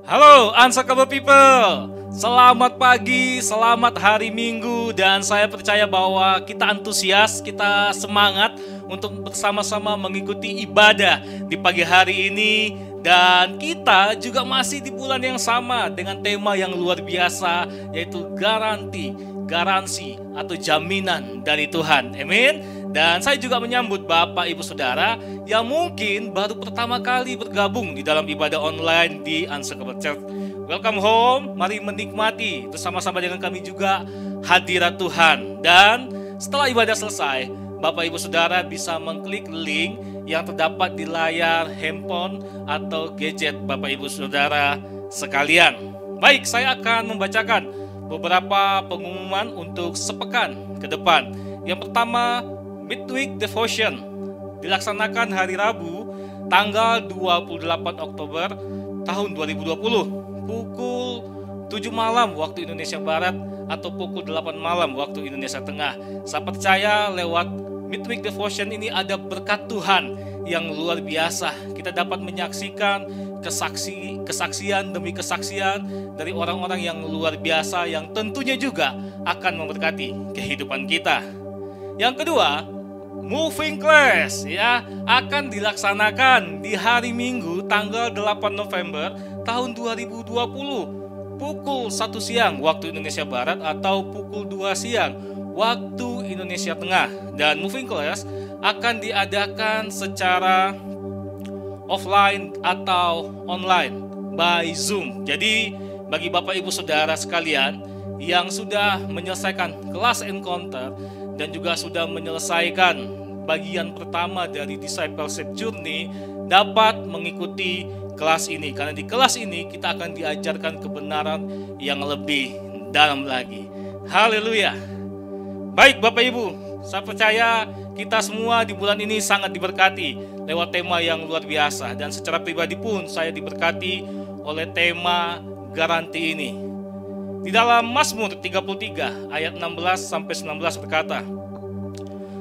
Halo Unshakable People, selamat pagi, selamat hari Minggu. Dan saya percaya bahwa kita antusias, kita semangat untuk bersama-sama mengikuti ibadah di pagi hari ini. Dan kita juga masih di bulan yang sama dengan tema yang luar biasa, yaitu garansi atau jaminan dari Tuhan. Amin. Dan saya juga menyambut Bapak Ibu Saudara yang mungkin baru pertama kali bergabung di dalam ibadah online di Unshakable Church. Welcome home, mari menikmati bersama-sama dengan kami juga hadirat Tuhan. Dan setelah ibadah selesai, Bapak Ibu Saudara bisa mengklik link yang terdapat di layar handphone atau gadget Bapak Ibu Saudara sekalian. Baik, saya akan membacakan beberapa pengumuman untuk sepekan ke depan. Yang pertama, Midweek Devotion dilaksanakan hari Rabu tanggal 28 Oktober tahun 2020 pukul 7 malam waktu Indonesia Barat atau pukul 8 malam waktu Indonesia Tengah. Saya percaya lewat Midweek Devotion ini ada berkat Tuhan yang luar biasa. Kita dapat menyaksikan kesaksian demi kesaksian dari orang-orang yang luar biasa yang tentunya juga akan memberkati kehidupan kita. Yang kedua, Moving Class akan dilaksanakan di hari Minggu tanggal 8 November tahun 2020 pukul 1 siang waktu Indonesia Barat atau pukul 2 siang waktu Indonesia Tengah. Dan Moving Class akan diadakan secara offline atau online by Zoom. Jadi bagi Bapak Ibu Saudara sekalian yang sudah menyelesaikan kelas encounter dan juga sudah menyelesaikan bagian pertama dari Discipleship Journey dapat mengikuti kelas ini. Karena di kelas ini kita akan diajarkan kebenaran yang lebih dalam lagi. Haleluya. Baik Bapak Ibu, saya percaya kita semua di bulan ini sangat diberkati lewat tema yang luar biasa. Dan secara pribadi pun saya diberkati oleh tema garansi ini. Di dalam Mazmur 33 ayat 16-19 berkata,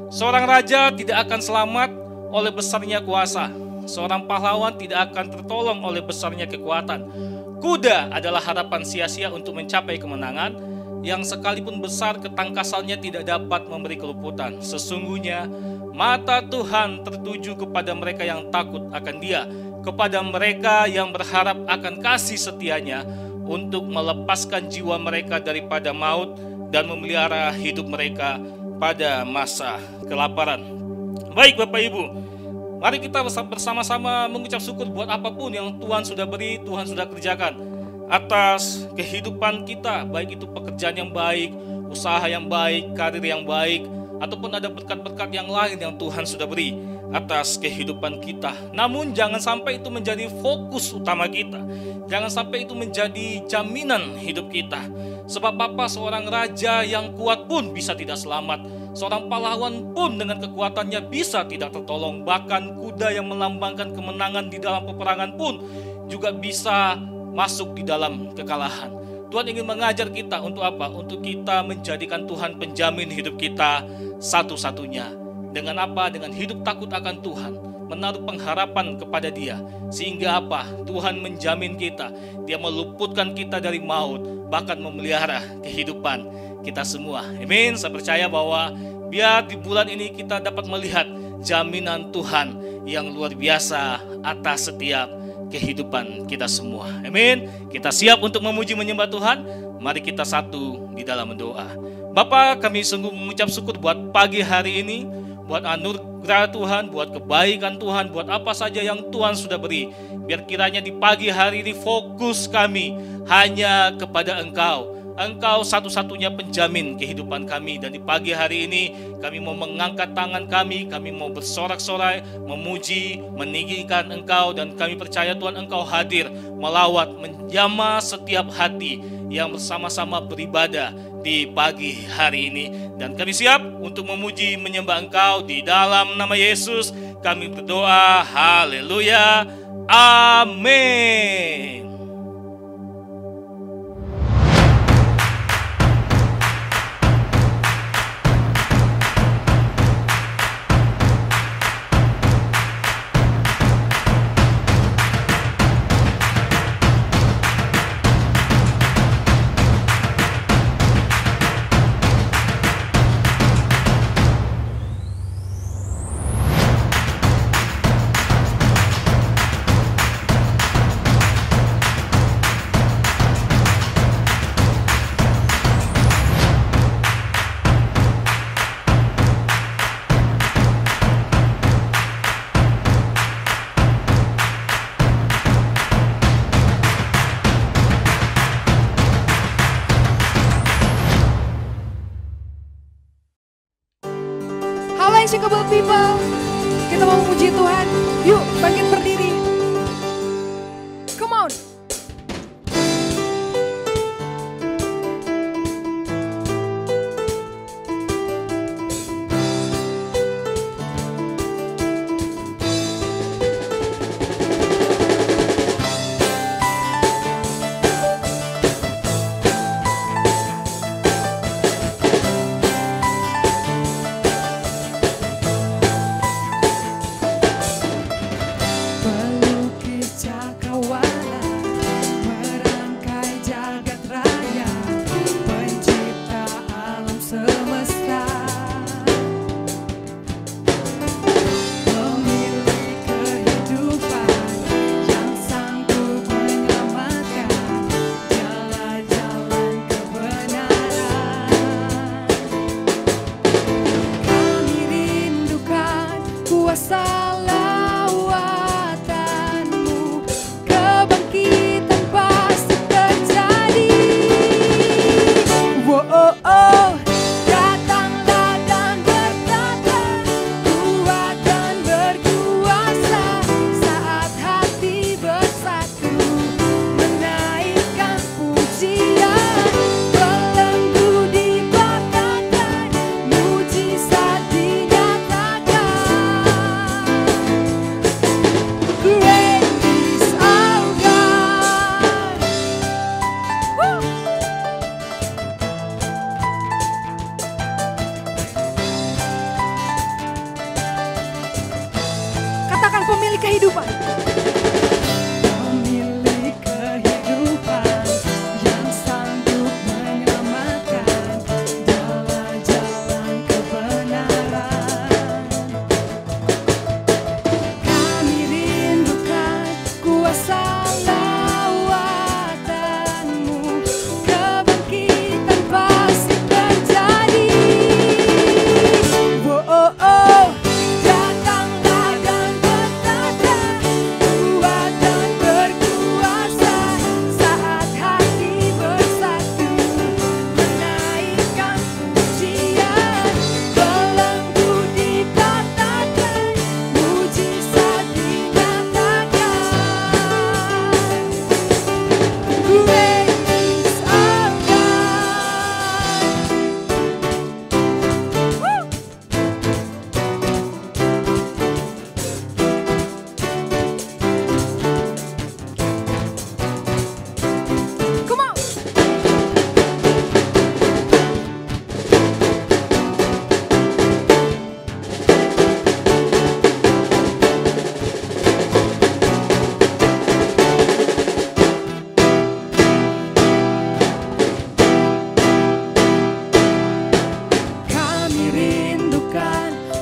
seorang raja tidak akan selamat oleh besarnya kuasa, seorang pahlawan tidak akan tertolong oleh besarnya kekuatan. Kuda adalah harapan sia-sia untuk mencapai kemenangan, yang sekalipun besar ketangkasannya tidak dapat memberi keluputan. Sesungguhnya mata Tuhan tertuju kepada mereka yang takut akan Dia, kepada mereka yang berharap akan kasih setianya, untuk melepaskan jiwa mereka daripada maut dan memelihara hidup mereka pada masa kelaparan. Baik Bapak Ibu, mari kita bersama-sama mengucap syukur buat apapun yang Tuhan sudah beri, Tuhan sudah kerjakan atas kehidupan kita, baik itu pekerjaan yang baik, usaha yang baik, karir yang baik, ataupun ada berkat-berkat yang lain yang Tuhan sudah beri atas kehidupan kita. Namun jangan sampai itu menjadi fokus utama kita. Jangan sampai itu menjadi jaminan hidup kita. Sebab apa, seorang raja yang kuat pun bisa tidak selamat. Seorang pahlawan pun dengan kekuatannya bisa tidak tertolong. Bahkan kuda yang melambangkan kemenangan di dalam peperangan pun juga bisa masuk di dalam kekalahan. Tuhan ingin mengajar kita untuk apa? Untuk kita menjadikan Tuhan penjamin hidup kita satu-satunya. Dengan apa? Dengan hidup takut akan Tuhan, menaruh pengharapan kepada Dia, sehingga apa? Tuhan menjamin kita, Dia meluputkan kita dari maut, bahkan memelihara kehidupan kita semua. Amin. Saya percaya bahwa biar di bulan ini kita dapat melihat jaminan Tuhan yang luar biasa atas setiap kehidupan kita semua. Amin. Kita siap untuk memuji menyembah Tuhan. Mari kita satu di dalam doa. Bapa, kami sungguh mengucap syukur buat pagi hari ini, buat anugerah Tuhan, buat kebaikan Tuhan, buat apa saja yang Tuhan sudah beri. Biar kiranya di pagi hari ini fokus kami hanya kepada Engkau. Engkau satu-satunya penjamin kehidupan kami. Dan di pagi hari ini kami mau mengangkat tangan kami mau bersorak-sorai, memuji, meninggikan Engkau. Dan kami percaya Tuhan Engkau hadir, melawat, menjamah setiap hati yang bersama-sama beribadah di pagi hari ini. Dan kami siap untuk memuji, menyembah Engkau. Di dalam nama Yesus kami berdoa, haleluya, amin. remarkable people. Kita mau puji Tuhan. Yuk, bangkit berdiri. Come on. Pemilik kehidupan. Pemilik kehidupan yang sanggup menyelamatkan jalan-jalan kebenaran. Kami rindukan kuasa lawatan-Mu, kebangkitan pasti terjadi. Oh, oh, oh.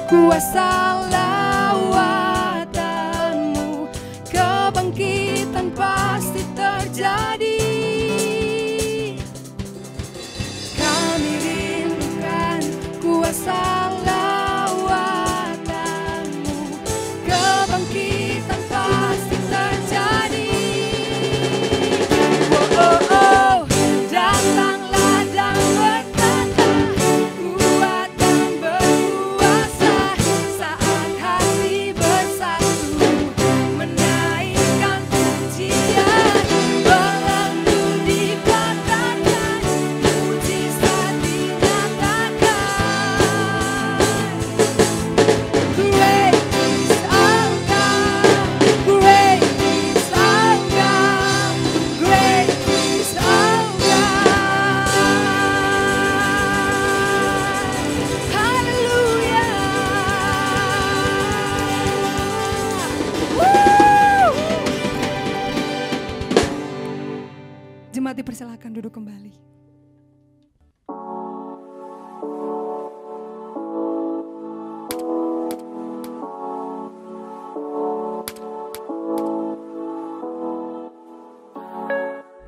Kuasa lawatan-Mu, kebangkitan pasti terjadi. Kami rindukan kuasa lawatan-Mu, kebangkitan pasti terjadi. Oh, oh, oh, datanglah dan berkata, kuat dan berkuasa. Saat hati bersatu menaikkan pujian, belenggu dipatahkan, mujizat dinyatakan. Great is our God, great is our God, great is our God. Hallelujah. Jemaat dipersilakan duduk kembali.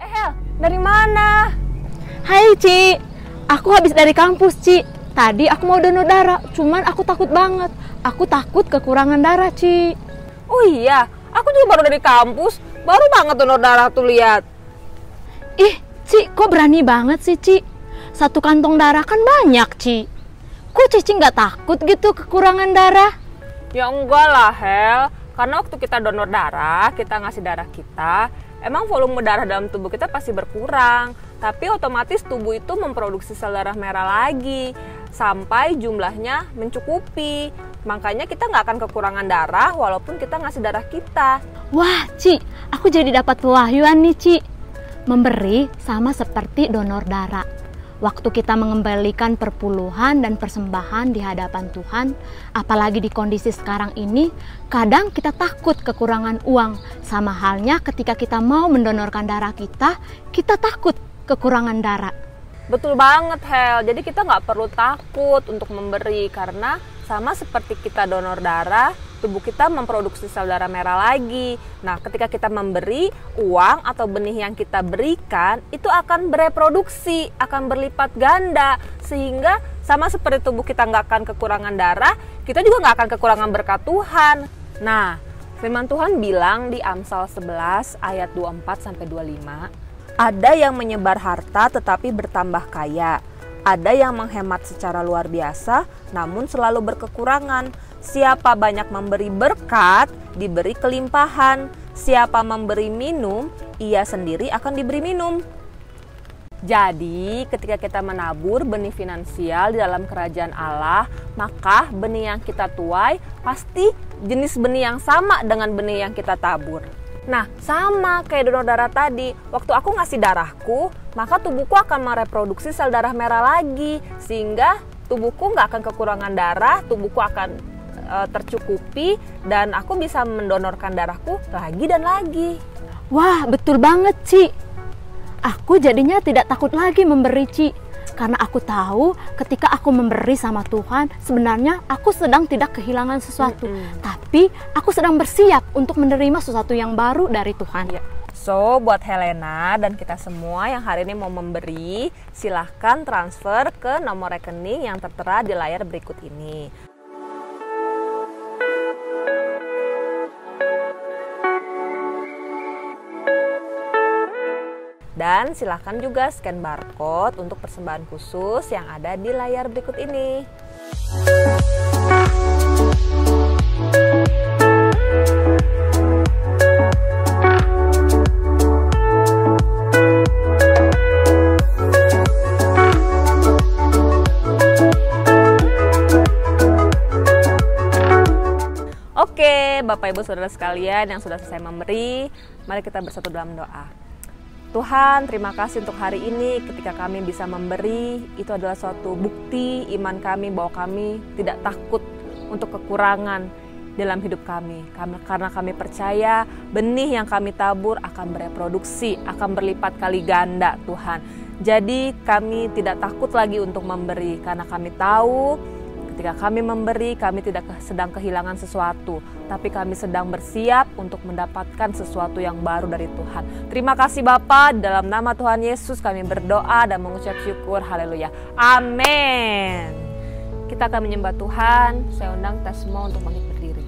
Hel, dari mana? Hai Ci, aku habis dari kampus Ci. Tadi aku mau donor darah, cuman aku takut banget. Aku takut kekurangan darah Ci. Oh iya, aku juga baru dari kampus, baru banget donor darah tuh lihat. Ih, Ci, kok berani banget sih Ci? Satu kantong darah kan banyak Ci. Kok Cici nggak takut gitu kekurangan darah? Ya enggak lah Hel, karena waktu kita donor darah, kita ngasih darah kita, emang volume darah dalam tubuh kita pasti berkurang. Tapi otomatis tubuh itu memproduksi sel darah merah lagi sampai jumlahnya mencukupi. Makanya kita nggak akan kekurangan darah walaupun kita ngasih darah kita. Wah, Ci, aku jadi dapat pewahyuan nih, Ci. Memberi sama seperti donor darah. Waktu kita mengembalikan perpuluhan dan persembahan di hadapan Tuhan, apalagi di kondisi sekarang ini, kadang kita takut kekurangan uang. Sama halnya ketika kita mau mendonorkan darah kita takut kekurangan darah. Betul banget Hel, jadi kita nggak perlu takut untuk memberi karena sama seperti kita donor darah, tubuh kita memproduksi sel darah merah lagi. Nah, ketika kita memberi, uang atau benih yang kita berikan itu akan bereproduksi, akan berlipat ganda. Sehingga sama seperti tubuh kita nggak akan kekurangan darah, kita juga nggak akan kekurangan berkat Tuhan. Nah, firman Tuhan bilang di Amsal 11 ayat 24-25, ada yang menyebar harta tetapi bertambah kaya. Ada yang menghemat secara luar biasa, namun selalu berkekurangan. Siapa banyak memberi berkat, diberi kelimpahan. Siapa memberi minum, ia sendiri akan diberi minum. Jadi, ketika kita menabur benih finansial di dalam kerajaan Allah, maka benih yang kita tuai pasti jenis benih yang sama dengan benih yang kita tabur. Nah, sama kayak donor darah tadi, waktu aku ngasih darahku, maka tubuhku akan mereproduksi sel darah merah lagi, sehingga tubuhku nggak akan kekurangan darah, tubuhku akan tercukupi, dan aku bisa mendonorkan darahku lagi dan lagi. Wah, betul banget, Ci. Aku jadinya tidak takut lagi memberi, Ci. Karena aku tahu ketika aku memberi sama Tuhan, sebenarnya aku sedang tidak kehilangan sesuatu. Tapi aku sedang bersiap untuk menerima sesuatu yang baru dari Tuhan. Ya. So, buat Helena dan kita semua yang hari ini mau memberi, silahkan transfer ke nomor rekening yang tertera di layar berikut ini. Dan silahkan juga scan barcode untuk persembahan khusus yang ada di layar berikut ini. Oke, Bapak Ibu Saudara sekalian yang sudah selesai memberi, mari kita bersatu dalam doa. Tuhan, terima kasih untuk hari ini ketika kami bisa memberi. Itu adalah suatu bukti iman kami bahwa kami tidak takut untuk kekurangan dalam hidup kami. Karena kami percaya benih yang kami tabur akan bereproduksi, akan berlipat kali ganda Tuhan. Jadi kami tidak takut lagi untuk memberi karena kami tahu ketika kami memberi, kami tidak sedang kehilangan sesuatu, tapi kami sedang bersiap untuk mendapatkan sesuatu yang baru dari Tuhan. Terima kasih Bapa, dalam nama Tuhan Yesus kami berdoa dan mengucap syukur. Haleluya. Amin. Kita akan menyembah Tuhan. Saya undang kita semua untuk bangkit berdiri.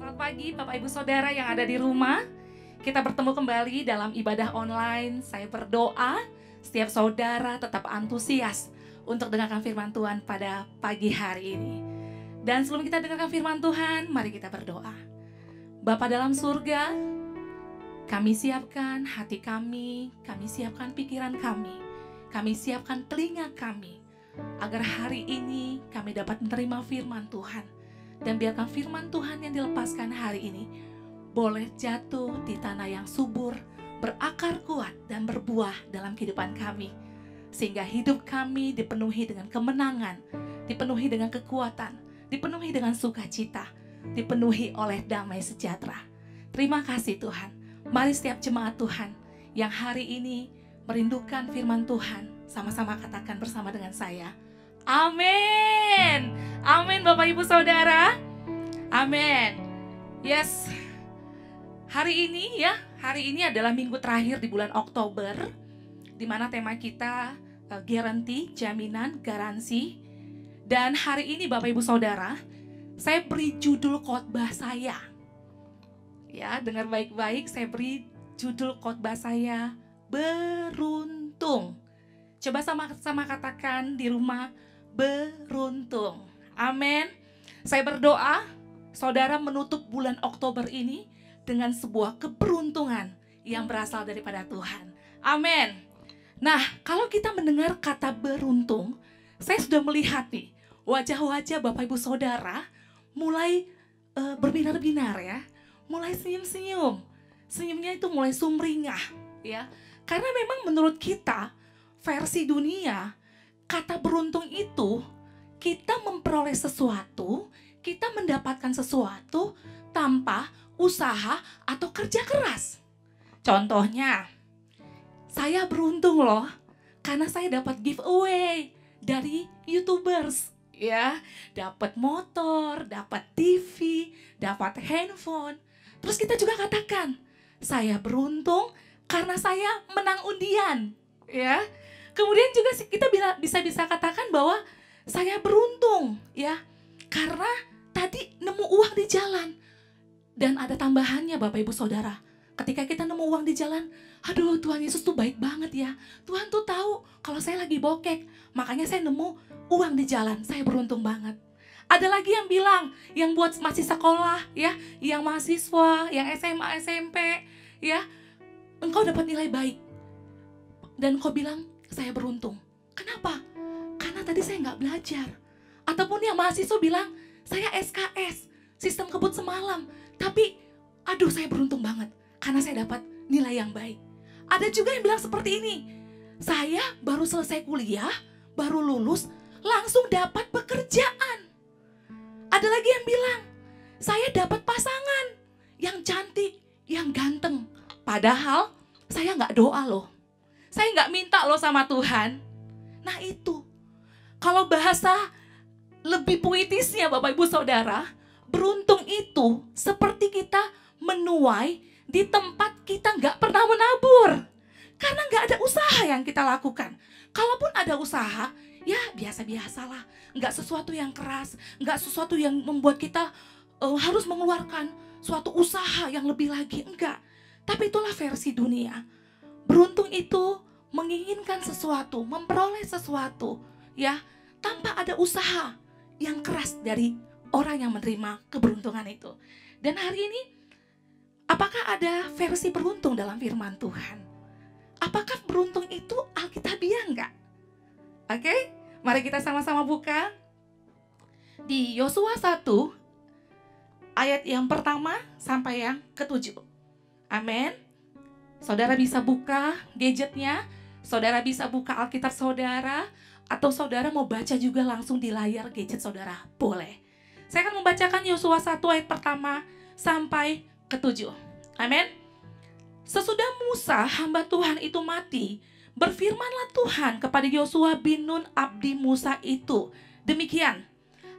Selamat pagi Bapak Ibu Saudara yang ada di rumah. Kita bertemu kembali dalam ibadah online. Saya berdoa setiap saudara tetap antusias untuk dengarkan firman Tuhan pada pagi hari ini. Dan sebelum kita dengarkan firman Tuhan, mari kita berdoa. Bapa dalam surga, kami siapkan hati kami siapkan pikiran kami siapkan telinga kami, agar hari ini kami dapat menerima firman Tuhan. Dan biarkan firman Tuhan yang dilepaskan hari ini boleh jatuh di tanah yang subur, berakar kuat dan berbuah dalam kehidupan kami. Sehingga hidup kami dipenuhi dengan kemenangan, dipenuhi dengan kekuatan, dipenuhi dengan sukacita, dipenuhi oleh damai sejahtera. Terima kasih Tuhan. Mari setiap jemaat Tuhan yang hari ini merindukan firman Tuhan, sama-sama katakan bersama dengan saya. Amin. Amin Bapak Ibu Saudara. Amin. Yes. Hari ini adalah minggu terakhir di bulan Oktober, di mana tema kita guarantee, jaminan, garansi. Dan hari ini Bapak Ibu Saudara, saya beri judul khotbah saya. Ya, dengar baik-baik, saya beri judul khotbah saya, beruntung. Coba sama-sama katakan di rumah, beruntung. Amin. Saya berdoa saudara menutup bulan Oktober ini dengan sebuah keberuntungan yang berasal daripada Tuhan. Amin. Nah, kalau kita mendengar kata beruntung, saya sudah melihat nih wajah-wajah Bapak Ibu Saudara mulai berbinar-binar ya, mulai senyum-senyum. Senyumnya itu mulai sumringah ya. Karena memang menurut kita versi dunia, kata beruntung itu kita memperoleh sesuatu, kita mendapatkan sesuatu tanpa usaha atau kerja keras. Contohnya, saya beruntung loh karena saya dapat giveaway dari YouTubers ya, dapat motor, dapat TV, dapat handphone. Terus kita juga katakan, saya beruntung karena saya menang undian ya. Kemudian juga kita bisa katakan bahwa saya beruntung ya, karena tadi nemu uang di jalan. Dan ada tambahannya Bapak Ibu Saudara, ketika kita nemu uang di jalan, aduh Tuhan Yesus tuh baik banget ya. Tuhan tuh tahu kalau saya lagi bokek, makanya saya nemu uang di jalan, saya beruntung banget. Ada lagi yang bilang, yang buat masih sekolah ya, yang mahasiswa, yang SMA, SMP ya, engkau dapat nilai baik. Dan engkau bilang, saya beruntung. Kenapa? Karena tadi saya nggak belajar. Ataupun yang mahasiswa bilang, saya SKS, sistem kebut semalam. Tapi, aduh saya beruntung banget karena saya dapat nilai yang baik. Ada juga yang bilang seperti ini, saya baru selesai kuliah, baru lulus, langsung dapat pekerjaan. Ada lagi yang bilang, saya dapat pasangan yang cantik, yang ganteng. Padahal saya nggak doa loh. Saya nggak minta loh sama Tuhan. Nah itu, kalau bahasa lebih puitisnya Bapak Ibu Saudara, beruntung itu seperti kita menuai di tempat kita nggak pernah menabur. Karena nggak ada usaha yang kita lakukan. Kalaupun ada usaha, ya biasa-biasalah. Nggak sesuatu yang keras, nggak sesuatu yang membuat kita harus mengeluarkan suatu usaha yang lebih lagi. Enggak. Tapi itulah versi dunia. Beruntung itu menginginkan sesuatu, memperoleh sesuatu, ya, tanpa ada usaha yang keras dari orang yang menerima keberuntungan itu. Dan hari ini, apakah ada versi beruntung dalam firman Tuhan? Apakah beruntung itu alkitabiah enggak? Oke, mari kita sama-sama buka di Yosua 1 ayat yang pertama sampai yang ke-7. Amin. Saudara bisa buka gadgetnya, saudara bisa buka Alkitab saudara, atau saudara mau baca juga langsung di layar gadget saudara, boleh. Saya akan membacakan Yosua 1 ayat pertama sampai ke-7. Amin. Sesudah Musa, hamba Tuhan itu mati, berfirmanlah Tuhan kepada Yosua bin Nun abdi Musa itu, demikian,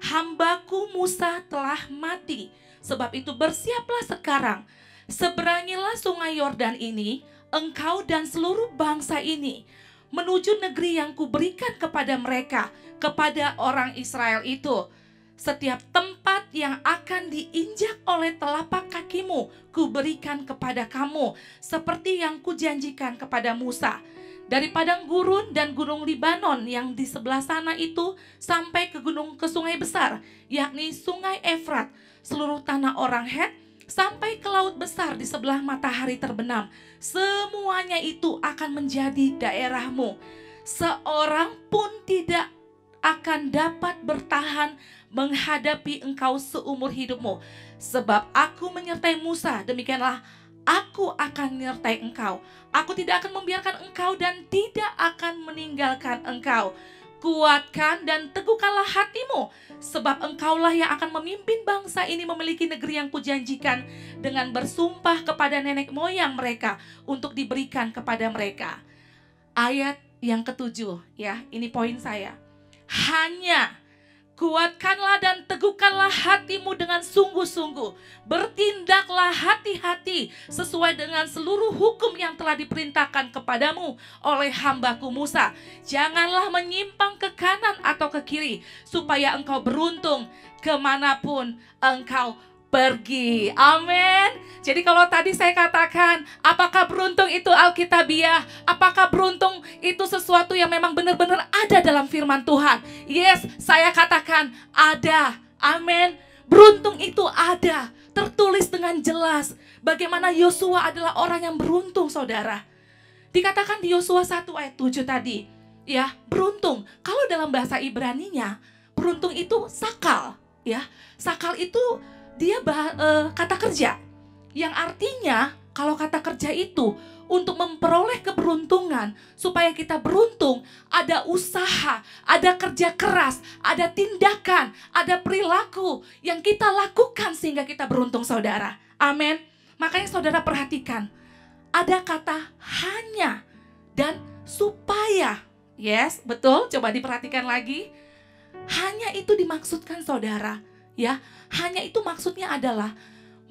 hambaku Musa telah mati, sebab itu bersiaplah sekarang, seberangilah sungai Yordan ini, engkau dan seluruh bangsa ini, menuju negeri yang kuberikan kepada mereka, kepada orang Israel itu. Setiap tempat yang akan diinjak oleh telapak kakimu, kuberikan kepada kamu, seperti yang kujanjikan kepada Musa. Dari padang gurun dan gunung Libanon yang di sebelah sana itu sampai ke sungai besar, yakni sungai Efrat, seluruh tanah orang Het, sampai ke laut besar di sebelah matahari terbenam. Semuanya itu akan menjadi daerahmu. Seorang pun tidak akan dapat bertahan menghadapi engkau seumur hidupmu. Sebab aku menyertai Musa, demikianlah aku akan menyertai engkau. Aku tidak akan membiarkan engkau dan tidak akan meninggalkan engkau. Kuatkan dan teguhkanlah hatimu, sebab engkaulah yang akan memimpin bangsa ini memiliki negeri yang kujanjikan dengan bersumpah kepada nenek moyang mereka untuk diberikan kepada mereka. Ayat yang ketujuh, ya, ini poin saya. Hanya kuatkanlah dan teguhkanlah hatimu dengan sungguh-sungguh. Bertindaklah hati-hati sesuai dengan seluruh hukum yang telah diperintahkan kepadamu oleh hambaku Musa. Janganlah menyimpang ke kanan atau ke kiri, supaya engkau beruntung kemanapun engkau pergi. Amin. Jadi kalau tadi saya katakan, apakah beruntung itu alkitabiah? Apakah beruntung itu sesuatu yang memang benar-benar ada dalam firman Tuhan? Yes, saya katakan ada. Amin. Beruntung itu ada. Tertulis dengan jelas bagaimana Yosua adalah orang yang beruntung, saudara. Dikatakan di Yosua 1 ayat 7 tadi, ya, beruntung. Kalau dalam bahasa Ibraninya, beruntung itu sakal, ya. Sakal itu dia kata kerja, yang artinya kalau kata kerja itu untuk memperoleh keberuntungan, supaya kita beruntung, ada usaha, ada kerja keras, ada tindakan, ada perilaku yang kita lakukan sehingga kita beruntung, saudara. Amin. Makanya saudara perhatikan, ada kata hanya dan supaya. Yes, betul, coba diperhatikan lagi. Hanya itu dimaksudkan, saudara. Ya, hanya itu maksudnya adalah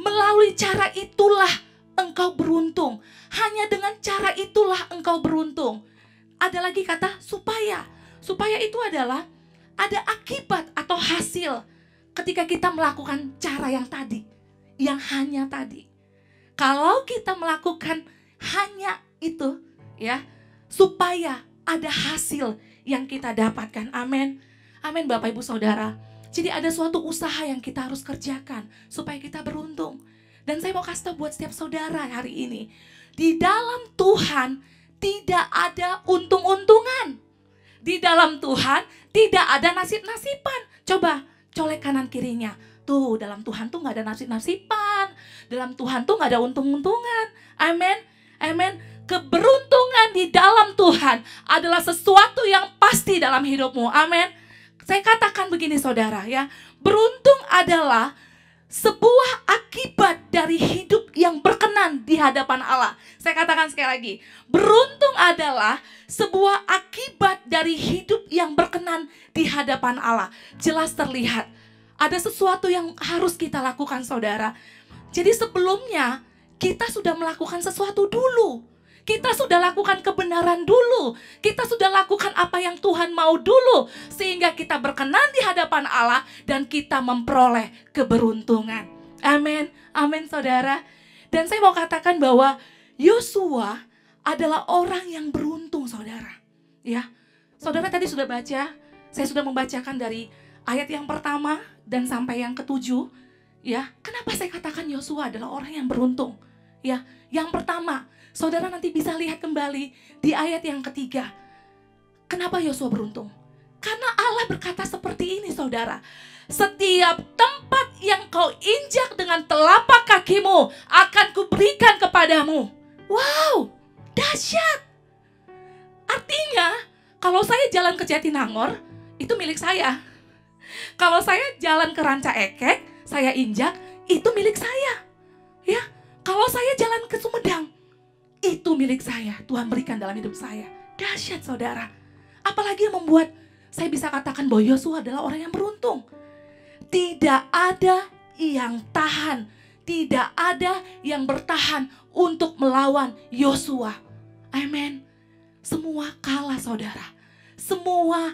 melalui cara itulah engkau beruntung. Hanya dengan cara itulah engkau beruntung. Ada lagi kata supaya. Supaya itu adalah ada akibat atau hasil ketika kita melakukan cara yang tadi, yang hanya tadi. Kalau kita melakukan hanya itu, ya, supaya ada hasil yang kita dapatkan. Amin. Amin, Bapak Ibu Saudara. Jadi ada suatu usaha yang kita harus kerjakan supaya kita beruntung. Dan saya mau kasih tahu buat setiap saudara hari ini, di dalam Tuhan tidak ada untung-untungan. Di dalam Tuhan tidak ada nasib-nasiban. Coba colek kanan kirinya. Tuh, dalam Tuhan tuh gak ada nasib-nasiban. Dalam Tuhan tuh gak ada untung-untungan. Amin. Amin. Keberuntungan di dalam Tuhan adalah sesuatu yang pasti dalam hidupmu. Amin. Saya katakan begini, saudara, ya. Beruntung adalah sebuah akibat dari hidup yang berkenan di hadapan Allah. Saya katakan sekali lagi, beruntung adalah sebuah akibat dari hidup yang berkenan di hadapan Allah. Jelas terlihat ada sesuatu yang harus kita lakukan, saudara. Jadi sebelumnya kita sudah melakukan sesuatu dulu. Kita sudah lakukan kebenaran dulu. Kita sudah lakukan apa yang Tuhan mau dulu. Sehingga kita berkenan di hadapan Allah dan kita memperoleh keberuntungan. Amin. Amin, saudara. Dan saya mau katakan bahwa Yosua adalah orang yang beruntung, saudara. Ya, saudara tadi sudah baca. Saya sudah membacakan dari ayat yang pertama dan sampai yang ketujuh. Ya, kenapa saya katakan Yosua adalah orang yang beruntung? Ya, yang pertama, saudara nanti bisa lihat kembali di ayat yang ketiga. Kenapa Yosua beruntung? Karena Allah berkata seperti ini, saudara. Setiap tempat yang kau injak dengan telapak kakimu akan kuberikan kepadamu. Wow, dahsyat. Artinya, kalau saya jalan ke Jatinangor, itu milik saya. Kalau saya jalan ke Ranca Ekek, saya injak, itu milik saya. Ya, kalau saya jalan ke Sumedang, itu milik saya. Tuhan berikan dalam hidup saya. Dahsyat, saudara. Apalagi yang membuat saya bisa katakan bahwa Yosua adalah orang yang beruntung. Tidak ada yang tahan. Tidak ada yang bertahan untuk melawan Yosua. Amin. Semua kalah, saudara. Semua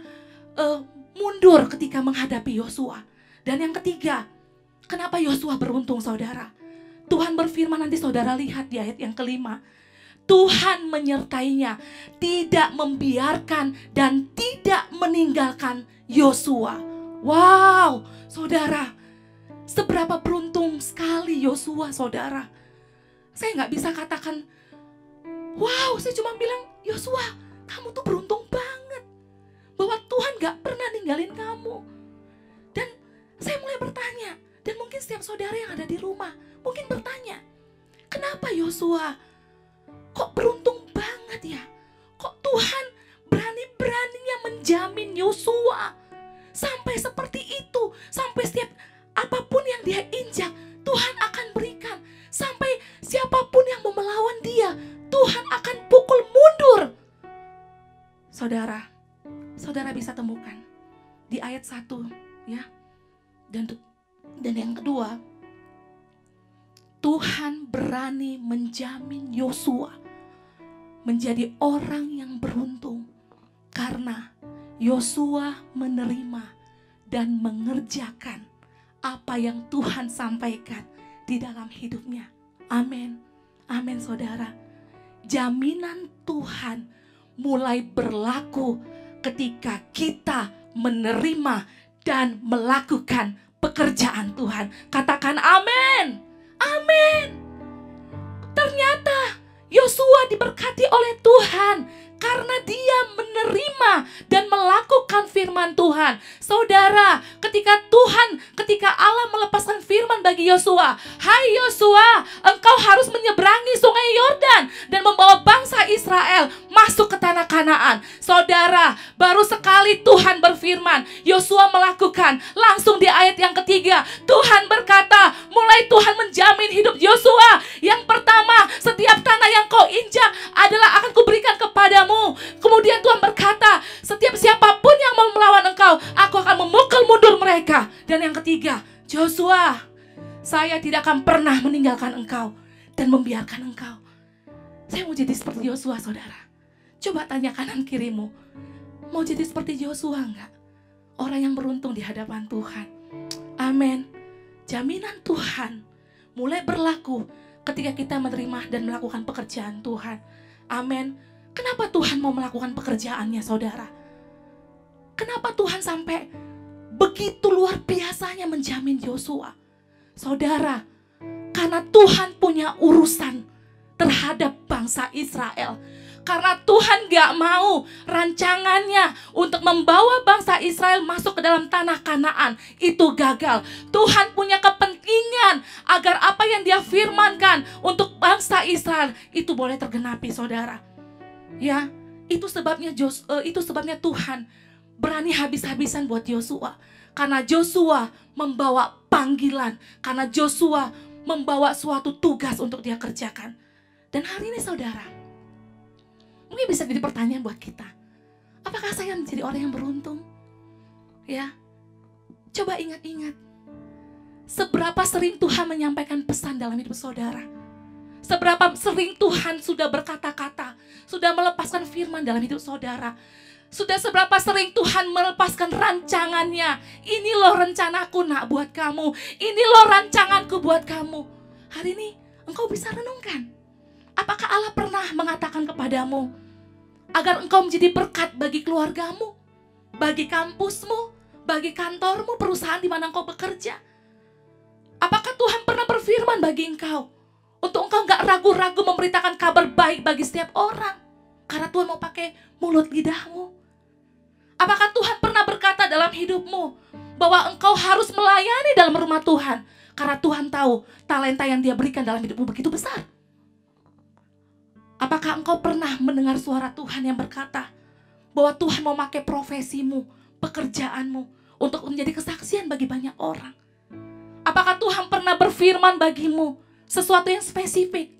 mundur ketika menghadapi Yosua. Dan yang ketiga, Kenapa Yosua beruntung, saudara? Tuhan berfirman, nanti saudara lihat di ayat yang kelima. Tuhan menyertainya, tidak membiarkan dan tidak meninggalkan Yosua. Wow, saudara, seberapa beruntung sekali Yosua, saudara. Saya nggak bisa katakan, wow, saya cuma bilang, Yosua, kamu tuh beruntung banget. Bahwa Tuhan gak pernah ninggalin kamu. Dan saya mulai bertanya, dan mungkin setiap saudara yang ada di rumah mungkin bertanya, kenapa Yosua kok beruntung banget ya? Kok Tuhan berani-beraninya menjamin Yosua sampai seperti itu, sampai setiap apapun yang dia injak Tuhan akan berikan, sampai siapapun yang mau melawan dia Tuhan akan pukul mundur. Saudara, saudara bisa temukan di ayat 1 ya. Dan yang kedua, Tuhan berani menjamin Yosua menjadi orang yang beruntung karena Yosua menerima dan mengerjakan apa yang Tuhan sampaikan di dalam hidupnya. Amin. Amin, saudara. Jaminan Tuhan mulai berlaku ketika kita menerima dan melakukan pekerjaan Tuhan. Katakan amin. Amin. Ternyata Yosua diberkati oleh Tuhan karena dia menerima dan melakukan firman Tuhan. Saudara, ketika Allah melepaskan firman bagi Yosua, hai Yosua, engkau harus menyeberangi sungai Yordan dan membawa bangsa Israel masuk ke tanah Kanaan. Saudara, baru sekali Tuhan berfirman, Yosua melakukan. Langsung di ayat yang ketiga, Tuhan berkata, mulai Tuhan menjamin hidup Yosua. Yang pertama, setiap tanah yang kau injak adalah akan kuberikan kepadamu. Kemudian Tuhan berkata, setiap siapapun yang mau melawan engkau, aku akan memukul mundur mereka. Dan yang ketiga, Yosua, saya tidak akan pernah meninggalkan engkau dan membiarkan engkau. Saya mau jadi seperti Yosua, saudara. Coba tanya kanan kirimu, mau jadi seperti Yosua enggak? Orang yang beruntung di hadapan Tuhan. Amin. Jaminan Tuhan mulai berlaku ketika kita menerima dan melakukan pekerjaan Tuhan. Amin. Kenapa Tuhan mau melakukan pekerjaannya, saudara? Kenapa Tuhan sampai begitu luar biasanya menjamin Yosua? Saudara, karena Tuhan punya urusan terhadap bangsa Israel. Karena Tuhan gak mau rancangannya untuk membawa bangsa Israel masuk ke dalam tanah Kanaan itu gagal. Tuhan punya kepentingan agar apa yang dia firmankan untuk bangsa Israel itu boleh tergenapi, saudara. Ya, itu sebabnya Tuhan berani habis-habisan buat Yosua. Karena Yosua membawa panggilan, karena Yosua membawa suatu tugas untuk dia kerjakan. Dan hari ini, saudara, mungkin bisa jadi pertanyaan buat kita. Apakah saya menjadi orang yang beruntung? Ya, coba ingat-ingat. Seberapa sering Tuhan menyampaikan pesan dalam hidup saudara? Seberapa sering Tuhan sudah berkata-kata, sudah melepaskan firman dalam hidup saudara? Sudah seberapa sering Tuhan melepaskan rancangannya? Ini loh rencanaku nak buat kamu. Ini loh rancanganku buat kamu. Hari ini engkau bisa renungkan. Apakah Allah pernah mengatakan kepadamu agar engkau menjadi berkat bagi keluargamu, bagi kampusmu, bagi kantormu, perusahaan di mana engkau bekerja? Apakah Tuhan pernah berfirman bagi engkau untuk engkau gak ragu-ragu memberitakan kabar baik bagi setiap orang? Karena Tuhan mau pakai mulut lidahmu. Apakah Tuhan pernah berkata dalam hidupmu bahwa engkau harus melayani dalam rumah Tuhan? Karena Tuhan tahu talenta yang dia berikan dalam hidupmu begitu besar. Apakah engkau pernah mendengar suara Tuhan yang berkata bahwa Tuhan mau pakai profesimu, pekerjaanmu untuk menjadi kesaksian bagi banyak orang? Apakah Tuhan pernah berfirman bagimu sesuatu yang spesifik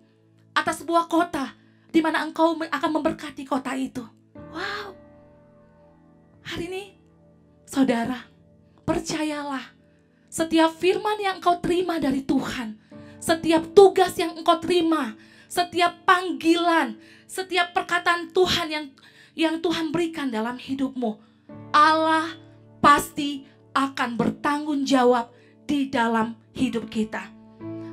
atas sebuah kota di mana engkau akan memberkati kota itu? Wow. Hari ini, saudara, percayalah, setiap firman yang engkau terima dari Tuhan, setiap tugas yang engkau terima, setiap panggilan, setiap perkataan Tuhan yang Tuhan berikan dalam hidupmu, Allah pasti akan bertanggung jawab di dalam hidup kita.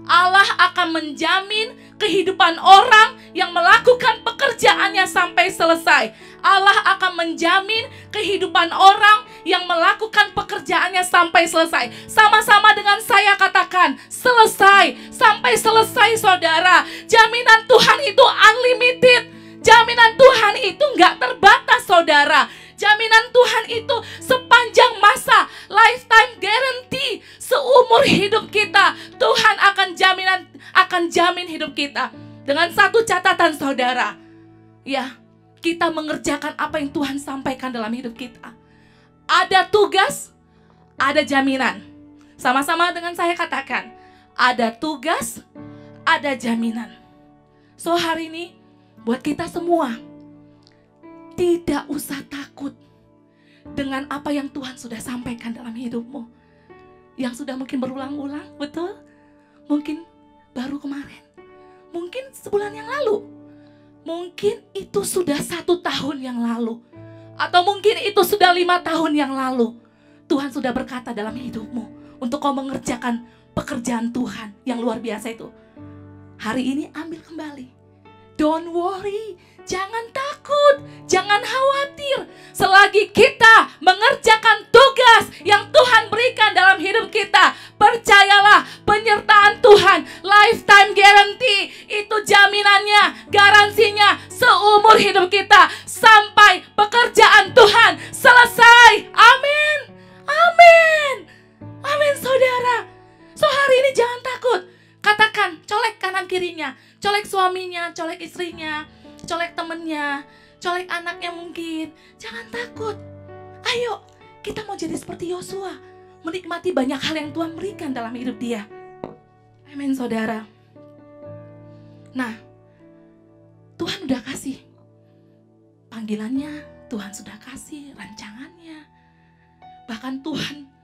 Allah akan menjamin kehidupan orang yang melakukan pekerjaannya sampai selesai. Allah akan menjamin kehidupan orang yang melakukan pekerjaannya sampai selesai. Sama-sama dengan saya katakan, selesai. Sampai selesai, saudara. Jaminan Tuhan itu unlimited. Jaminan Tuhan itu nggak terbatas, saudara. Jaminan Tuhan itu sepanjang masa, lifetime guarantee, seumur hidup kita. Tuhan akan jamin hidup kita. Dengan satu catatan, saudara. Ya, kita mengerjakan apa yang Tuhan sampaikan dalam hidup kita. Ada tugas, ada jaminan. Sama-sama dengan saya katakan, ada tugas, ada jaminan. So hari ini, buat kita semua, tidak usah takut dengan apa yang Tuhan sudah sampaikan dalam hidupmu. Yang sudah mungkin berulang-ulang, betul? Mungkin baru kemarin. Mungkin sebulan yang lalu. Mungkin itu sudah 1 tahun yang lalu. Atau mungkin itu sudah 5 tahun yang lalu. Tuhan sudah berkata dalam hidupmu untuk kau mengerjakan pekerjaan Tuhan yang luar biasa itu. Hari ini ambil kembali. Don't worry, jangan takut, jangan khawatir. Selagi kita mengerjakan tugas yang Tuhan berikan dalam hidup kita, percayalah penyertaan Tuhan, lifetime guarantee, itu jaminannya, garansinya seumur hidup kita sampai pekerjaan Tuhan selesai. Amin, amin, amin, saudara. So hari ini jangan takut. Katakan, colek kanan kirinya, colek suaminya, colek istrinya, colek temennya, colek anaknya mungkin. Jangan takut. Ayo, kita mau jadi seperti Yosua, menikmati banyak hal yang Tuhan berikan dalam hidup dia. Amin, saudara. Nah, Tuhan udah kasih panggilannya, Tuhan sudah kasih rancangannya. Bahkan Tuhan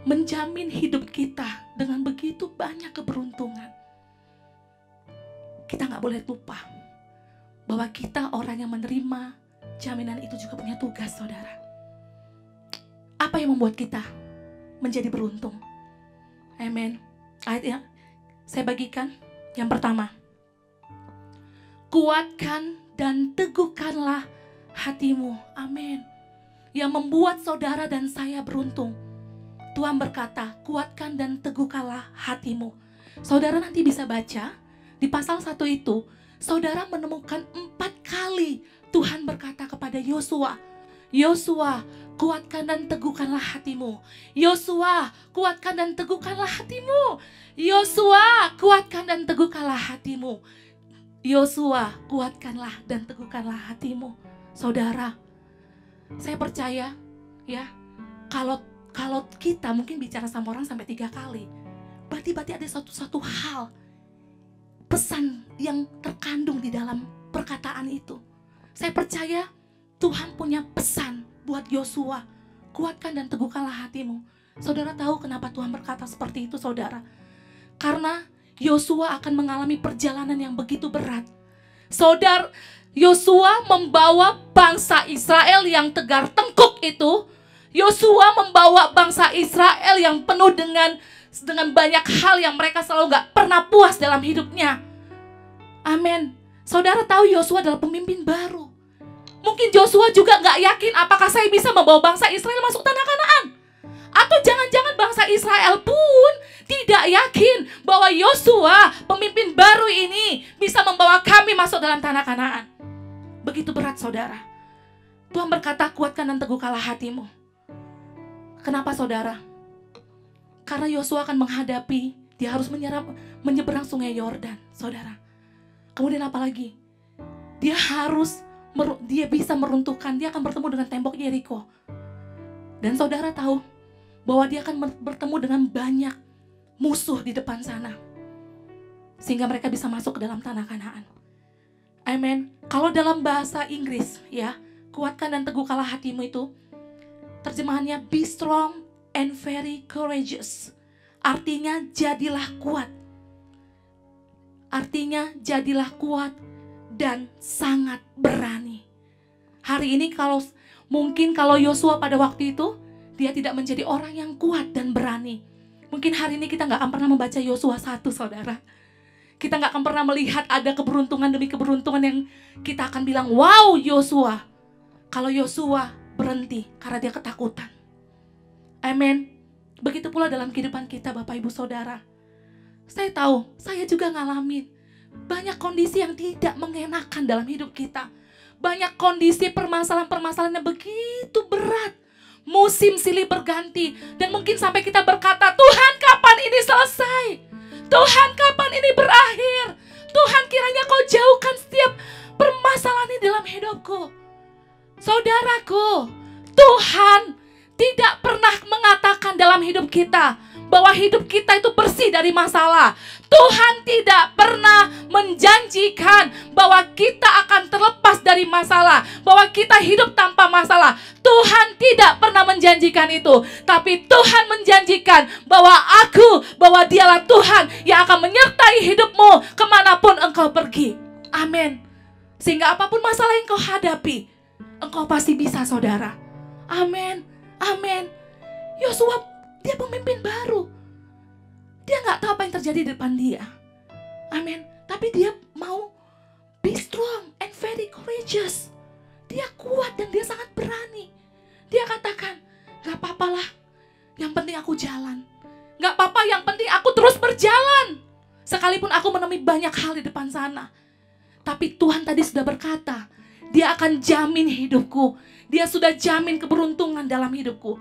menjamin hidup kita dengan begitu banyak keberuntungan. Kita nggak boleh lupa bahwa kita orang yang menerima jaminan itu juga punya tugas, saudara. Apa yang membuat kita menjadi beruntung? Amin. Ayat yang saya bagikan, yang pertama, kuatkan dan teguhkanlah hatimu. Amin. Yang membuat saudara dan saya beruntung. Tuhan berkata, kuatkan dan teguhkanlah hatimu. Saudara nanti bisa baca, di pasal 1 itu, saudara menemukan 4 kali Tuhan berkata kepada Yosua, Yosua, kuatkan dan teguhkanlah hatimu. Yosua, kuatkan dan teguhkanlah hatimu. Yosua, kuatkan dan teguhkanlah hatimu. Yosua, kuatkanlah dan teguhkanlah hatimu. Saudara, saya percaya ya, kalau kita mungkin bicara sama orang sampai 3 kali, berarti ada satu hal, pesan yang terkandung di dalam perkataan itu. Saya percaya Tuhan punya pesan buat Yosua, kuatkan dan teguhkanlah hatimu. Saudara tahu kenapa Tuhan berkata seperti itu, saudara? Karena Yosua akan mengalami perjalanan yang begitu berat. Saudara, Yosua membawa bangsa Israel yang tegar tengkuk itu. Yosua membawa bangsa Israel yang penuh dengan banyak hal yang mereka selalu gak pernah puas dalam hidupnya. Amin. Saudara tahu Yosua adalah pemimpin baru. Mungkin Yosua juga gak yakin apakah saya bisa membawa bangsa Israel masuk tanah Kanaan. Atau jangan-jangan bangsa Israel pun tidak yakin bahwa Yosua, pemimpin baru ini, bisa membawa kami masuk dalam tanah Kanaan. Begitu berat, saudara. Tuhan berkata, kuatkan dan teguhkanlah hatimu. Kenapa, saudara? Karena Yosua akan menghadapi, dia harus menyeberang sungai Yordan, saudara. Kemudian apa lagi? Dia bisa meruntuhkan, dia akan bertemu dengan tembok Yeriko. Dan saudara tahu bahwa dia akan bertemu dengan banyak musuh di depan sana, sehingga mereka bisa masuk ke dalam tanah Kanaan. Amin. Kalau dalam bahasa Inggris, ya, kuatkan dan teguhkanlah hatimu itu, terjemahannya be strong and very courageous. Artinya jadilah kuat. Artinya jadilah kuat dan sangat berani. Hari ini kalau Yosua pada waktu itu, dia tidak menjadi orang yang kuat dan berani. Mungkin hari ini kita nggak akan pernah membaca Yosua 1, saudara. Kita nggak akan pernah melihat ada keberuntungan demi keberuntungan yang kita akan bilang, wow Yosua. Kalau Yosua berhenti karena dia ketakutan. Amin. Begitu pula dalam kehidupan kita Bapak Ibu Saudara. Saya tahu, saya juga ngalamin banyak kondisi yang tidak mengenakan dalam hidup kita. Banyak kondisi permasalahan-permasalahan yang begitu berat. Musim silih berganti. Dan mungkin sampai kita berkata, Tuhan kapan ini selesai? Tuhan kapan ini berakhir? Tuhan kiranya kau jauhkan setiap permasalahan ini dalam hidupku. Saudaraku, Tuhan tidak pernah mengatakan dalam hidup kita bahwa hidup kita itu bersih dari masalah. Tuhan tidak pernah menjanjikan bahwa kita akan terlepas dari masalah, bahwa kita hidup tanpa masalah. Tuhan tidak pernah menjanjikan itu. Tapi Tuhan menjanjikan bahwa dialah Tuhan yang akan menyertai hidupmu kemanapun engkau pergi. Amin. Sehingga apapun masalah yang kau hadapi, engkau pasti bisa, saudara. Amin. Amin. Yosua, dia pemimpin baru. Dia nggak tahu apa yang terjadi di depan dia. Amin. Tapi dia mau be strong and very courageous. Dia kuat dan dia sangat berani. Dia katakan, gak apa-apalah, yang penting aku jalan. Gak apa-apa, yang penting aku terus berjalan. Sekalipun aku menemui banyak hal di depan sana. Tapi Tuhan tadi sudah berkata, dia akan jamin hidupku. Dia sudah jamin keberuntungan dalam hidupku.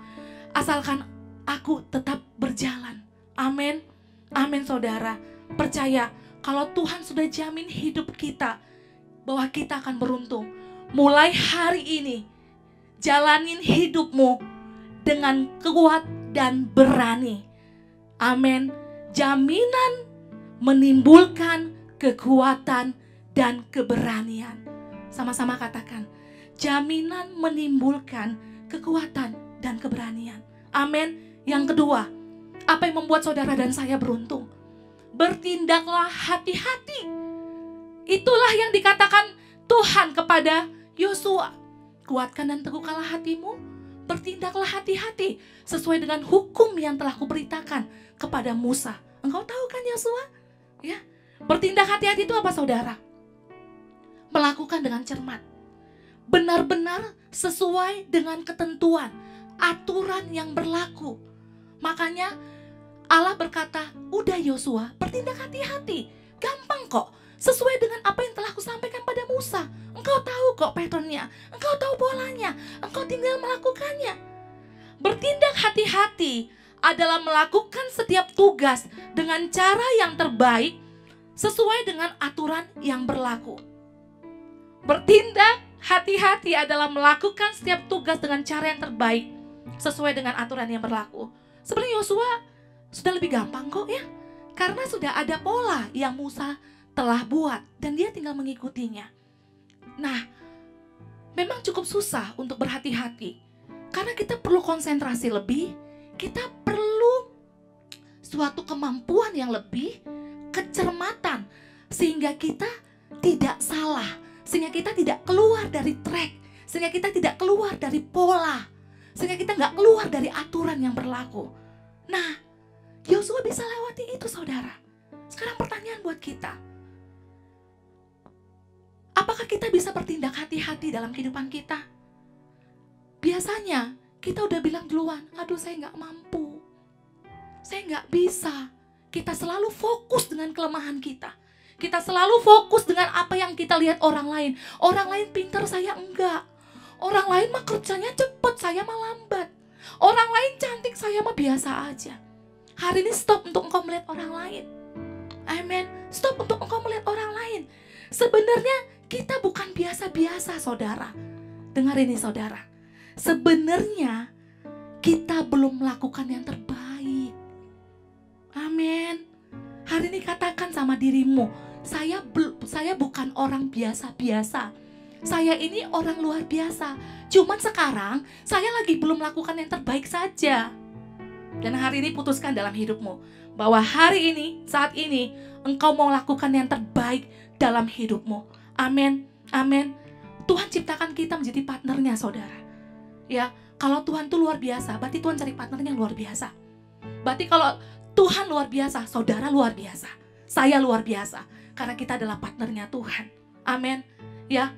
Asalkan aku tetap berjalan. Amin. Amin saudara. Percaya kalau Tuhan sudah jamin hidup kita, bahwa kita akan beruntung. Mulai hari ini, jalanin hidupmu dengan kuat dan berani. Amin. Jaminan menimbulkan kekuatan dan keberanian. Sama-sama katakan, jaminan menimbulkan kekuatan dan keberanian. Amin. Yang kedua, apa yang membuat saudara dan saya beruntung? Bertindaklah hati-hati. Itulah yang dikatakan Tuhan kepada Yosua. Kuatkan dan teguhkanlah hatimu, bertindaklah hati-hati sesuai dengan hukum yang telah kuberitakan kepada Musa. Engkau tahu kan Yosua? Ya. Bertindak hati-hati itu apa saudara? Melakukan dengan cermat. Benar-benar sesuai dengan ketentuan, aturan yang berlaku. Makanya Allah berkata, udah Yosua, bertindak hati-hati. Gampang kok, sesuai dengan apa yang telah kusampaikan pada Musa. Engkau tahu kok patternnya, engkau tahu polanya, engkau tinggal melakukannya. Bertindak hati-hati adalah melakukan setiap tugas dengan cara yang terbaik, sesuai dengan aturan yang berlaku. Bertindak hati-hati adalah melakukan setiap tugas dengan cara yang terbaik, sesuai dengan aturan yang berlaku. Sebenarnya Yosua sudah lebih gampang kok ya, karena sudah ada pola yang Musa telah buat dan dia tinggal mengikutinya. Nah, memang cukup susah untuk berhati-hati karena kita perlu konsentrasi lebih, kita perlu suatu kemampuan yang lebih, kecermatan, sehingga kita tidak salah, sehingga kita tidak keluar dari track, sehingga kita tidak keluar dari pola, sehingga kita nggak keluar dari aturan yang berlaku. Nah, Yosua bisa lewati itu saudara. Sekarang pertanyaan buat kita. Apakah kita bisa bertindak hati-hati dalam kehidupan kita? Biasanya kita udah bilang duluan, aduh saya nggak mampu, saya nggak bisa. Kita selalu fokus dengan kelemahan kita. Kita selalu fokus dengan apa yang kita lihat orang lain. Orang lain pintar, saya enggak. Orang lain mah kerjanya cepet, saya mah lambat. Orang lain cantik, saya mah biasa aja. Hari ini stop untuk engkau melihat orang lain. Amin. Stop untuk engkau melihat orang lain. Sebenarnya kita bukan biasa-biasa saudara. Dengar ini saudara. Sebenarnya kita belum melakukan yang terbaik. Amin. Hari ini katakan sama dirimu, saya bukan orang biasa-biasa. Saya ini orang luar biasa. Cuman sekarang saya lagi belum melakukan yang terbaik saja. Dan hari ini putuskan dalam hidupmu bahwa hari ini, saat ini engkau mau lakukan yang terbaik dalam hidupmu. Amin. Amin. Tuhan ciptakan kita menjadi partnernya saudara. Ya, kalau Tuhan tuh luar biasa, berarti Tuhan cari partnernya yang luar biasa. Berarti kalau Tuhan luar biasa, saudara luar biasa, saya luar biasa, karena kita adalah partnernya Tuhan. Amin. Ya,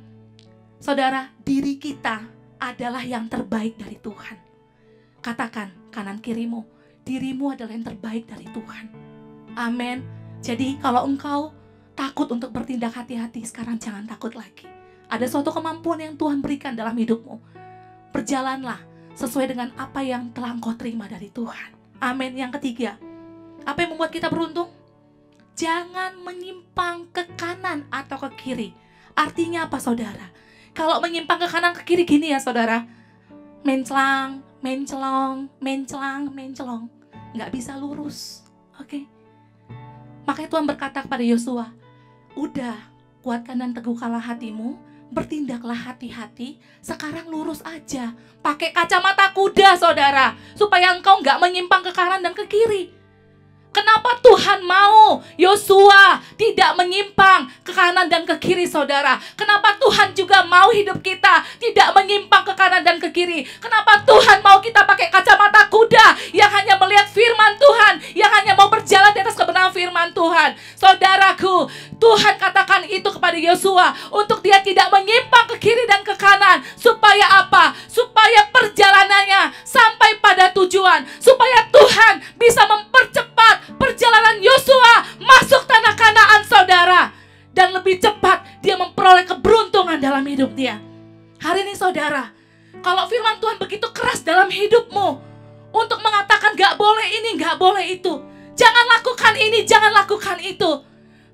saudara, diri kita adalah yang terbaik dari Tuhan. Katakan kanan kirimu, dirimu adalah yang terbaik dari Tuhan. Amin. Jadi kalau engkau takut untuk bertindak hati-hati, sekarang jangan takut lagi. Ada suatu kemampuan yang Tuhan berikan dalam hidupmu. Berjalanlah sesuai dengan apa yang telah engkau terima dari Tuhan. Amin. Yang ketiga, apa yang membuat kita beruntung? Jangan menyimpang ke kanan atau ke kiri. Artinya apa, saudara? Kalau menyimpang ke kanan ke kiri gini ya, saudara. Menclang, mencelong, menclang, mencelong. Nggak bisa lurus. Oke? Makanya Tuhan berkata kepada Yosua, udah, kuatkan dan teguhkanlah hatimu, bertindaklah hati-hati, sekarang lurus aja. Pakai kacamata kuda, saudara, supaya engkau nggak menyimpang ke kanan dan ke kiri. Kenapa Tuhan mau Yosua tidak menyimpang ke kanan dan ke kiri, saudara? Kenapa Tuhan juga mau hidup kita tidak menyimpang ke kanan dan ke kiri? Kenapa Tuhan mau kita pakai kacamata kuda yang hanya melihat firman Tuhan, yang hanya mau berjalan di atas kebenaran firman Tuhan? Saudaraku, Tuhan katakan itu kepada Yosua untuk dia tidak menyimpang ke kiri dan ke kanan. Supaya apa? Supaya perjalanannya sampai pada tujuan. Supaya Tuhan bisa mempercepat perjalanan Yosua masuk tanah Kanaan, saudara. Dan lebih cepat dia memperoleh keberuntungan dalam hidup dia. Hari ini, saudara, kalau firman Tuhan begitu keras dalam hidupmu untuk mengatakan gak boleh ini, gak boleh itu, jangan lakukan ini, jangan lakukan itu.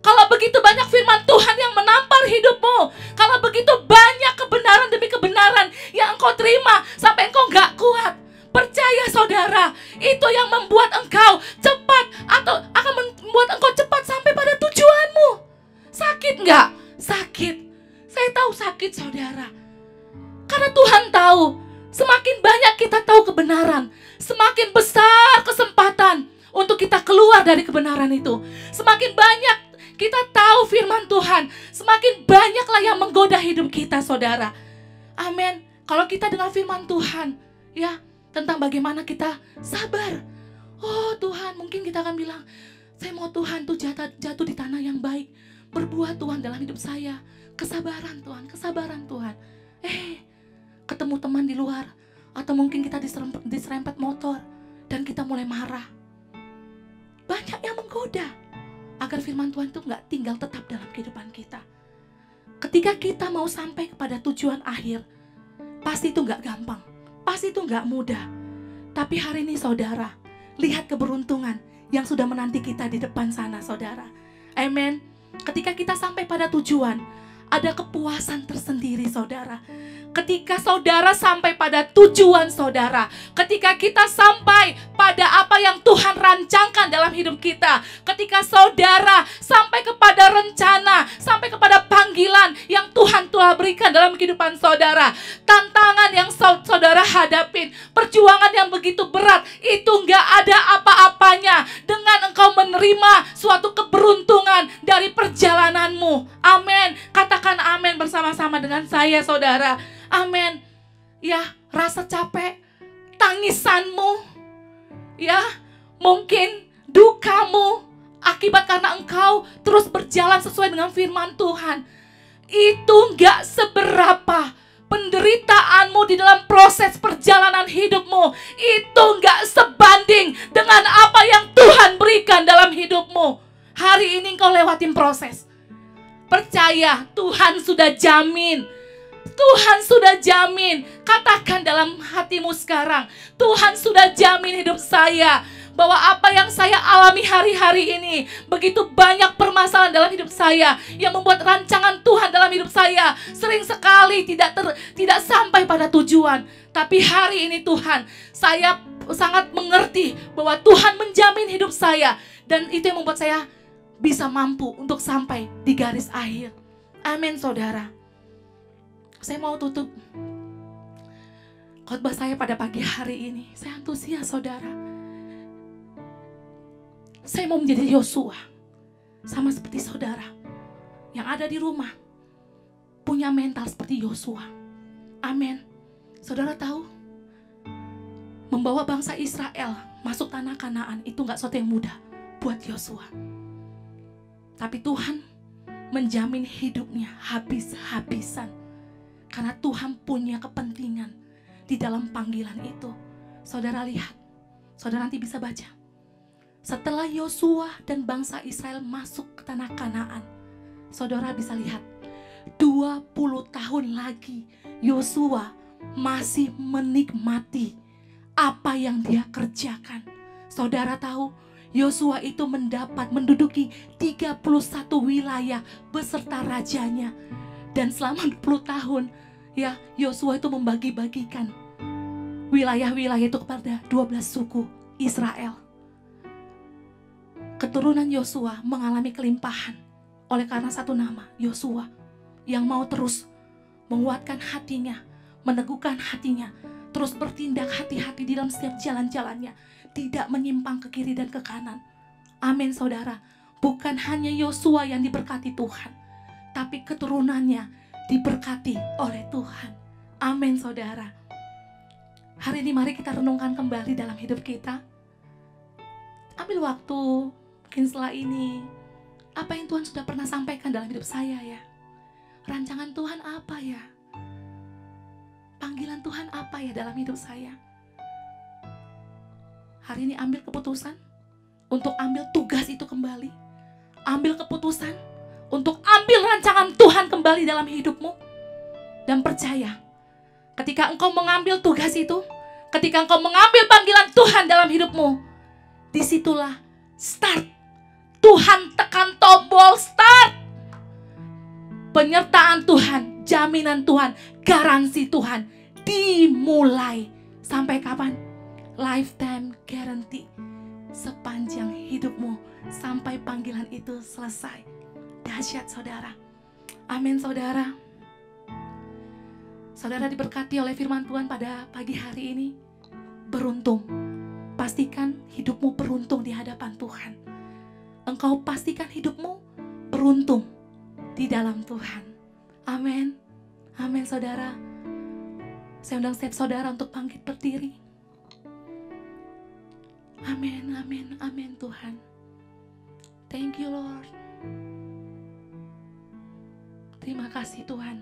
Kalau begitu banyak firman Tuhan yang menampar hidupmu, kalau begitu banyak kebenaran demi kebenaran yang engkau terima sampai engkau gak kuat, percaya, saudara, itu yang membuat engkau cepat atau akan membuat engkau cepat sampai pada tujuanmu. Sakit nggak? Sakit. Saya tahu sakit, saudara. Karena Tuhan tahu, semakin banyak kita tahu kebenaran, semakin besar kesempatan untuk kita keluar dari kebenaran itu. Semakin banyak kita tahu firman Tuhan, semakin banyaklah yang menggoda hidup kita, saudara. Amin. Kalau kita dengar firman Tuhan, ya, tentang bagaimana kita sabar. Oh Tuhan, mungkin kita akan bilang, saya mau Tuhan tuh jatuh di tanah yang baik. Berbuat Tuhan dalam hidup saya. Kesabaran Tuhan, kesabaran Tuhan. Ketemu teman di luar, atau mungkin kita diserempet motor, dan kita mulai marah. Banyak yang menggoda agar firman Tuhan itu gak tinggal tetap dalam kehidupan kita. Ketika kita mau sampai kepada tujuan akhir, pasti itu gak gampang, pasti itu gak mudah. Tapi hari ini, saudara, lihat keberuntungan yang sudah menanti kita di depan sana, saudara. Amen. Ketika kita sampai pada tujuan, ada kepuasan tersendiri, saudara. Ketika saudara sampai pada tujuan saudara, ketika kita sampai pada apa yang Tuhan rancangkan dalam hidup kita, ketika saudara sampai kepada rencana, sampai kepada panggilan yang Tuhan telah berikan dalam kehidupan saudara, tantangan yang saudara hadapin, perjuangan yang begitu berat, itu nggak ada apa-apanya dengan engkau menerima suatu keberuntungan dari perjalananmu. Amin. Katakan amin bersama-sama dengan saya, saudara. Amin. Ya, rasa capek, tangisanmu, ya, mungkin dukamu akibat karena engkau terus berjalan sesuai dengan firman Tuhan, itu gak seberapa. Penderitaanmu di dalam proses perjalanan hidupmu itu gak sebanding dengan apa yang Tuhan berikan dalam hidupmu. Hari ini engkau lewatin proses. Percaya, Tuhan sudah jamin. Tuhan sudah jamin. Katakan dalam hatimu sekarang, Tuhan sudah jamin hidup saya, bahwa apa yang saya alami hari-hari ini, begitu banyak permasalahan dalam hidup saya yang membuat rancangan Tuhan dalam hidup saya sering sekali tidak sampai pada tujuan. Tapi hari ini Tuhan, saya sangat mengerti bahwa Tuhan menjamin hidup saya, dan itu yang membuat saya bisa mampu untuk sampai di garis akhir. Amin, saudara. Saya mau tutup khotbah saya pada pagi hari ini. Saya antusias, saudara. Saya mau menjadi Yosua, sama seperti saudara yang ada di rumah, punya mental seperti Yosua. Amin. Saudara tahu, membawa bangsa Israel masuk tanah Kanaan itu gak sesuatu yang mudah buat Yosua. Tapi Tuhan menjamin hidupnya habis-habisan. Karena Tuhan punya kepentingan di dalam panggilan itu. Saudara lihat, saudara nanti bisa baca. Setelah Yosua dan bangsa Israel masuk ke tanah Kanaan, saudara bisa lihat 20 tahun lagi Yosua masih menikmati apa yang dia kerjakan. Saudara tahu, Yosua itu menduduki 31 wilayah beserta rajanya. Dan selama 20 tahun, ya, Yosua itu membagi-bagikan wilayah-wilayah itu kepada 12 suku Israel. Keturunan Yosua mengalami kelimpahan oleh karena satu nama, Yosua, yang mau terus menguatkan hatinya, meneguhkan hatinya, terus bertindak hati-hati di dalam setiap jalan-jalannya, tidak menyimpang ke kiri dan ke kanan. Amin, saudara. Bukan hanya Yosua yang diberkati Tuhan, tapi keturunannya diberkati oleh Tuhan. Amin, saudara. Hari ini mari kita renungkan kembali dalam hidup kita. Ambil waktu, mungkin setelah ini, apa yang Tuhan sudah pernah sampaikan dalam hidup saya ya? Rancangan Tuhan apa ya? Panggilan Tuhan apa ya dalam hidup saya? Hari ini ambil keputusan untuk ambil tugas itu kembali. Ambil keputusan untuk ambil rancangan Tuhan kembali dalam hidupmu. Dan percaya, ketika engkau mengambil tugas itu, ketika engkau mengambil panggilan Tuhan dalam hidupmu, disitulah start. Tuhan tekan tombol start. Penyertaan Tuhan, jaminan Tuhan, garansi Tuhan dimulai. Sampai kapan? Lifetime guarantee. Sepanjang hidupmu sampai panggilan itu selesai. Dahsyat, saudara. Amin, saudara. Saudara diberkati oleh firman Tuhan pada pagi hari ini. Beruntung. Pastikan hidupmu beruntung di hadapan Tuhan. Engkau pastikan hidupmu beruntung di dalam Tuhan. Amin. Amin, saudara. Saya undang setiap saudara untuk bangkit berdiri. Amin, amin, amin Tuhan. Thank you Lord. Terima kasih Tuhan.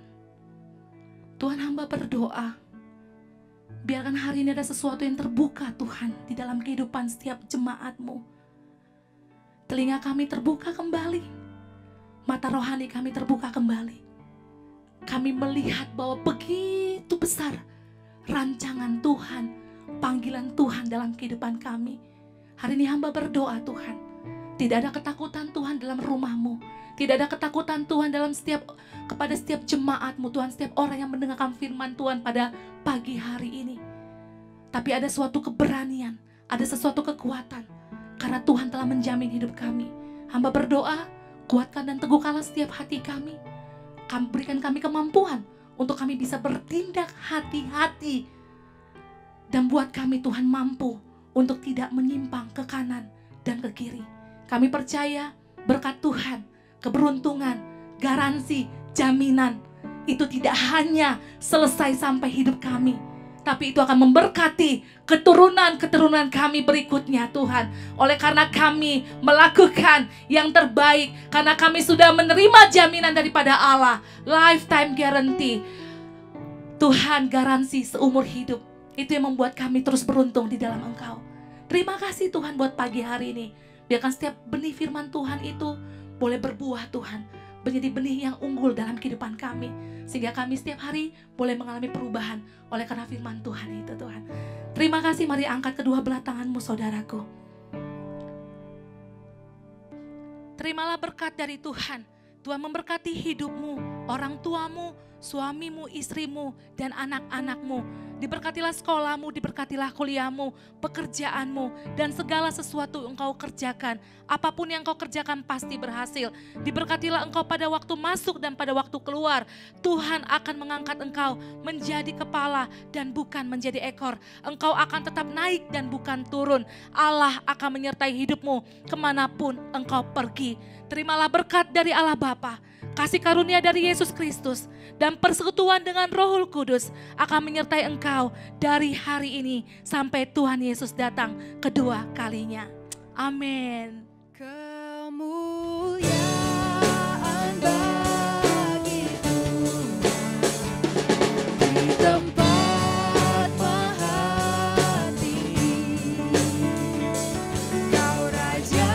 Tuhan, hamba berdoa, biarkan hari ini ada sesuatu yang terbuka Tuhan di dalam kehidupan setiap jemaat-Mu. Telinga kami terbuka kembali, mata rohani kami terbuka kembali. Kami melihat bahwa begitu besar rancangan Tuhan, panggilan Tuhan dalam kehidupan kami. Hari ini hamba berdoa Tuhan, tidak ada ketakutan Tuhan dalam rumah-Mu, tidak ada ketakutan Tuhan dalam kepada setiap jemaat-Mu Tuhan, setiap orang yang mendengarkan firman Tuhan pada pagi hari ini. Tapi ada suatu keberanian, ada sesuatu kekuatan, karena Tuhan telah menjamin hidup kami. Hamba berdoa, kuatkan dan teguhkanlah setiap hati kami. Berikan kami kemampuan untuk kami bisa bertindak hati-hati. Dan buat kami Tuhan mampu untuk tidak menyimpang ke kanan dan ke kiri. Kami percaya berkat Tuhan, keberuntungan, garansi, jaminan, itu tidak hanya selesai sampai hidup kami, tapi itu akan memberkati keturunan-keturunan kami berikutnya Tuhan. Oleh karena kami melakukan yang terbaik, karena kami sudah menerima jaminan daripada Allah, lifetime guarantee. Tuhan, garansi seumur hidup. Itu yang membuat kami terus beruntung di dalam Engkau. Terima kasih Tuhan buat pagi hari ini. Biarkan setiap benih firman Tuhan itu boleh berbuah Tuhan, menjadi benih yang unggul dalam kehidupan kami, sehingga kami setiap hari boleh mengalami perubahan oleh karena firman Tuhan itu Tuhan. Terima kasih, mari angkat kedua belah tanganmu saudaraku. Terimalah berkat dari Tuhan. Tuhan memberkati hidupmu, orang tuamu, suamimu, istrimu, dan anak-anakmu. Diberkatilah sekolahmu, diberkatilah kuliahmu, pekerjaanmu, dan segala sesuatu yang engkau kerjakan. Apapun yang engkau kerjakan pasti berhasil. Diberkatilah engkau pada waktu masuk dan pada waktu keluar. Tuhan akan mengangkat engkau menjadi kepala dan bukan menjadi ekor. Engkau akan tetap naik dan bukan turun. Allah akan menyertai hidupmu kemanapun engkau pergi. Terimalah berkat dari Allah Bapa, kasih karunia dari Yesus Kristus, dan persekutuan dengan Roh Kudus akan menyertai engkau dari hari ini sampai Tuhan Yesus datang kedua kalinya. Amin. Kemuliaan bagi Tuhan di tempat maha tinggi. Kau Raja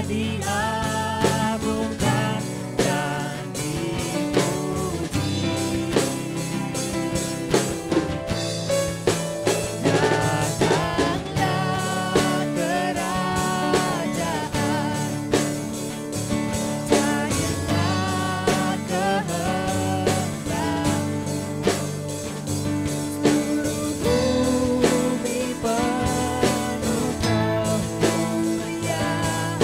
diagungkan dan dipuji. Datanglah kerajaan, jadilah kehendak, seluruh bumi penuh kemuliaan.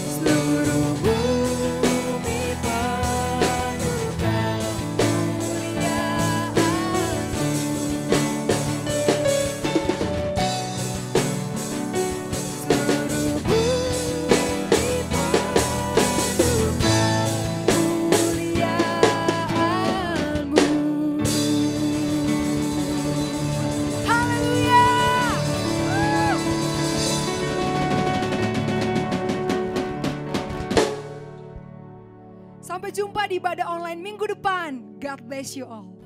Seluruh bumi penuh kemuliaan. Seluruh bumi penuh kemuliaan-Mu. Haleluya. Sampai jumpa di ibadah online minggu depan. God bless you all.